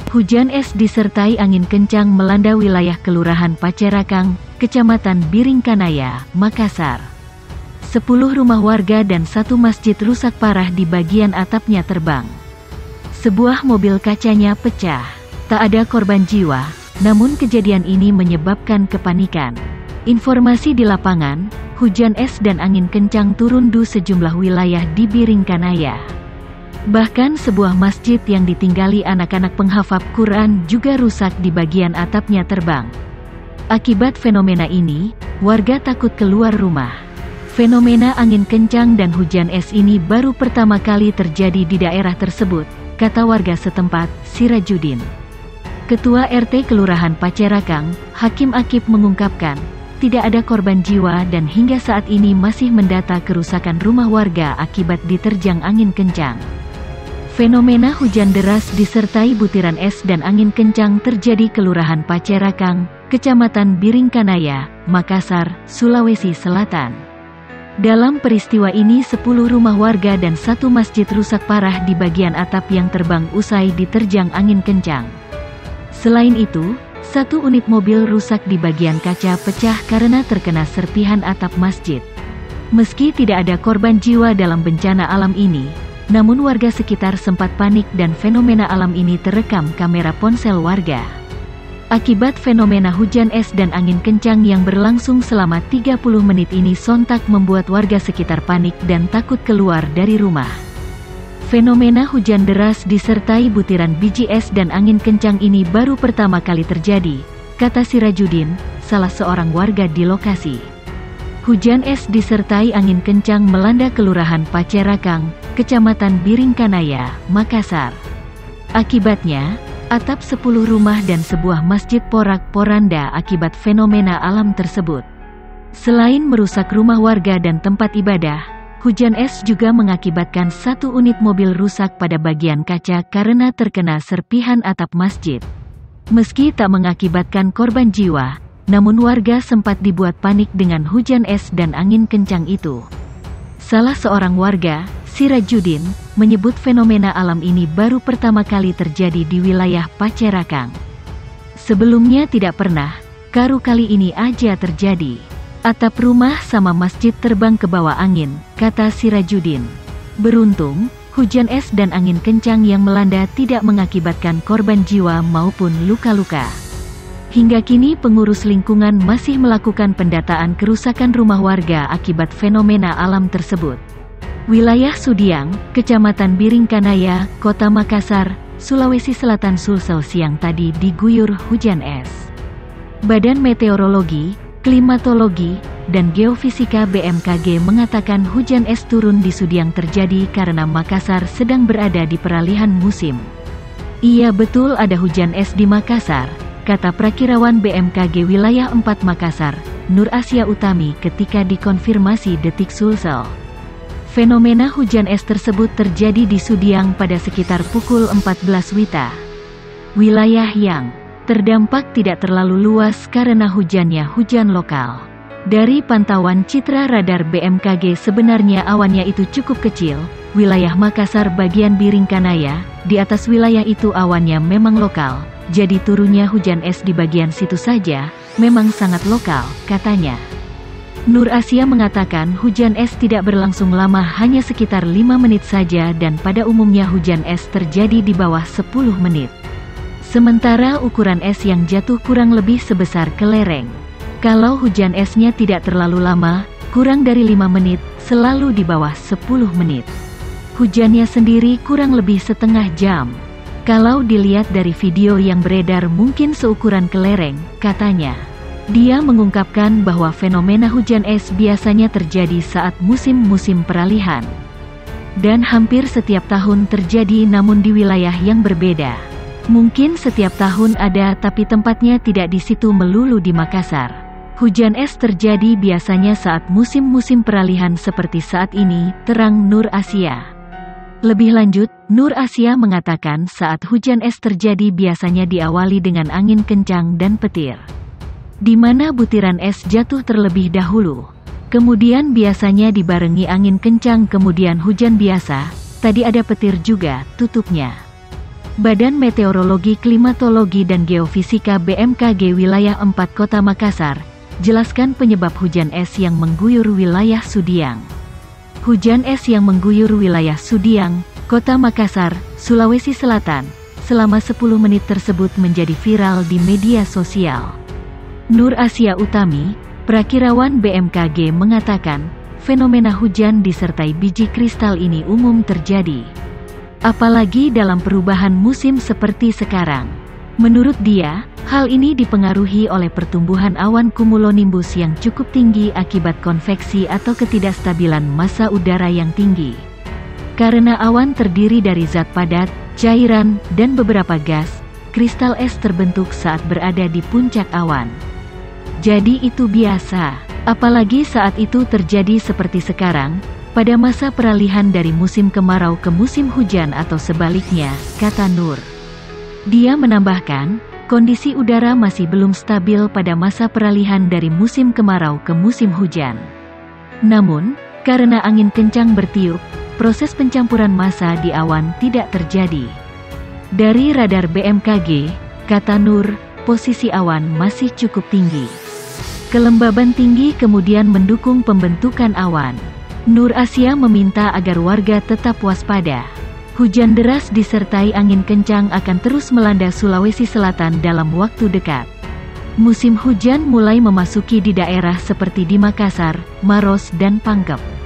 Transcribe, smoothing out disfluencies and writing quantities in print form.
Hujan es disertai angin kencang melanda wilayah Kelurahan Pacerakang, Kecamatan Biringkanaya, Makassar. 10 rumah warga dan 1 masjid rusak parah di bagian atapnya terbang. Sebuah mobil kacanya pecah. Tak ada korban jiwa, namun kejadian ini menyebabkan kepanikan. Informasi di lapangan, hujan es dan angin kencang turun di sejumlah wilayah di Biringkanaya. Bahkan sebuah masjid yang ditinggali anak-anak penghafal Quran juga rusak di bagian atapnya terbang. Akibat fenomena ini, warga takut keluar rumah. Fenomena angin kencang dan hujan es ini baru pertama kali terjadi di daerah tersebut, kata warga setempat, Sirajuddin. Ketua RT Kelurahan Pacerakang, Hakim Akib mengungkapkan, tidak ada korban jiwa dan hingga saat ini masih mendata kerusakan rumah warga akibat diterjang angin kencang. Fenomena hujan deras disertai butiran es dan angin kencang terjadi Kelurahan Pacerakang, Kecamatan Biringkanaya, Makassar, Sulawesi Selatan. Dalam peristiwa ini 10 rumah warga dan 1 masjid rusak parah di bagian atap yang terbang usai diterjang angin kencang. Selain itu, 1 unit mobil rusak di bagian kaca pecah karena terkena serpihan atap masjid. Meski tidak ada korban jiwa dalam bencana alam ini, namun warga sekitar sempat panik dan fenomena alam ini terekam kamera ponsel warga. Akibat fenomena hujan es dan angin kencang yang berlangsung selama 30 menit ini sontak membuat warga sekitar panik dan takut keluar dari rumah. Fenomena hujan deras disertai butiran biji es dan angin kencang ini baru pertama kali terjadi, kata Sirajuddin, salah seorang warga di lokasi. Hujan es disertai angin kencang melanda Kelurahan Pacerakang, Kecamatan Biringkanaya, Makassar. Akibatnya, atap 10 rumah dan sebuah masjid porak-poranda akibat fenomena alam tersebut. Selain merusak rumah warga dan tempat ibadah, hujan es juga mengakibatkan 1 unit mobil rusak pada bagian kaca karena terkena serpihan atap masjid. Meski tak mengakibatkan korban jiwa, namun warga sempat dibuat panik dengan hujan es dan angin kencang itu. Salah seorang warga, Sirajuddin, menyebut fenomena alam ini baru pertama kali terjadi di wilayah Pacerakang. Sebelumnya tidak pernah, karu kali ini aja terjadi. Atap rumah sama masjid terbang ke bawah angin, kata Sirajuddin. Beruntung, hujan es dan angin kencang yang melanda tidak mengakibatkan korban jiwa maupun luka-luka. Hingga kini pengurus lingkungan masih melakukan pendataan kerusakan rumah warga akibat fenomena alam tersebut. Wilayah Sudiang, Kecamatan Biringkanaya, Kota Makassar, Sulawesi Selatan Sulsel siang tadi diguyur hujan es. Badan Meteorologi, Klimatologi, dan Geofisika BMKG mengatakan hujan es turun di Sudiang terjadi karena Makassar sedang berada di peralihan musim. Iya betul ada hujan es di Makassar, kata Prakirawan BMKG Wilayah 4 Makassar, Nur Asia Utami ketika dikonfirmasi Detik Sulsel. Fenomena hujan es tersebut terjadi di Sudiang pada sekitar pukul 14 WITA. Wilayah yang terdampak tidak terlalu luas karena hujannya hujan lokal. Dari pantauan citra radar BMKG sebenarnya awannya itu cukup kecil. Wilayah Makassar bagian Biringkanaya, di atas wilayah itu awannya memang lokal, jadi turunnya hujan es di bagian situ saja, memang sangat lokal, katanya. Nur Asia mengatakan hujan es tidak berlangsung lama hanya sekitar 5 menit saja dan pada umumnya hujan es terjadi di bawah 10 menit. Sementara ukuran es yang jatuh kurang lebih sebesar kelereng. Kalau hujan esnya tidak terlalu lama, kurang dari 5 menit, selalu di bawah 10 menit. Hujannya sendiri kurang lebih setengah jam. Kalau dilihat dari video yang beredar mungkin seukuran kelereng, katanya. Dia mengungkapkan bahwa fenomena hujan es biasanya terjadi saat musim-musim peralihan. Dan hampir setiap tahun terjadi namun di wilayah yang berbeda. Mungkin setiap tahun ada tapi tempatnya tidak di situ melulu di Makassar. Hujan es terjadi biasanya saat musim-musim peralihan seperti saat ini, terang Nur Asia. Lebih lanjut, Nur Asia mengatakan saat hujan es terjadi biasanya diawali dengan angin kencang dan petir, di mana butiran es jatuh terlebih dahulu. Kemudian biasanya dibarengi angin kencang kemudian hujan biasa, tadi ada petir juga, tutupnya. Badan Meteorologi, Klimatologi dan Geofisika BMKG Wilayah 4 Kota Makassar, jelaskan penyebab hujan es yang mengguyur wilayah Sudiang. Hujan es yang mengguyur wilayah Sudiang, Kota Makassar, Sulawesi Selatan, selama 10 menit tersebut menjadi viral di media sosial. Nur Asia Utami, Prakirawan BMKG mengatakan, fenomena hujan disertai biji kristal ini umum terjadi. Apalagi dalam perubahan musim seperti sekarang. Menurut dia, hal ini dipengaruhi oleh pertumbuhan awan cumulonimbus yang cukup tinggi akibat konveksi atau ketidakstabilan massa udara yang tinggi. Karena awan terdiri dari zat padat, cairan, dan beberapa gas, kristal es terbentuk saat berada di puncak awan. Jadi itu biasa, apalagi saat itu terjadi seperti sekarang, pada masa peralihan dari musim kemarau ke musim hujan atau sebaliknya, kata Nur. Dia menambahkan, kondisi udara masih belum stabil pada masa peralihan dari musim kemarau ke musim hujan. Namun, karena angin kencang bertiup, proses pencampuran massa di awan tidak terjadi. Dari radar BMKG, kata Nur, posisi awan masih cukup tinggi. Kelembaban tinggi kemudian mendukung pembentukan awan. Nur Asia meminta agar warga tetap waspada. Hujan deras disertai angin kencang akan terus melanda Sulawesi Selatan dalam waktu dekat. Musim hujan mulai memasuki di daerah seperti di Makassar, Maros dan Pangkep.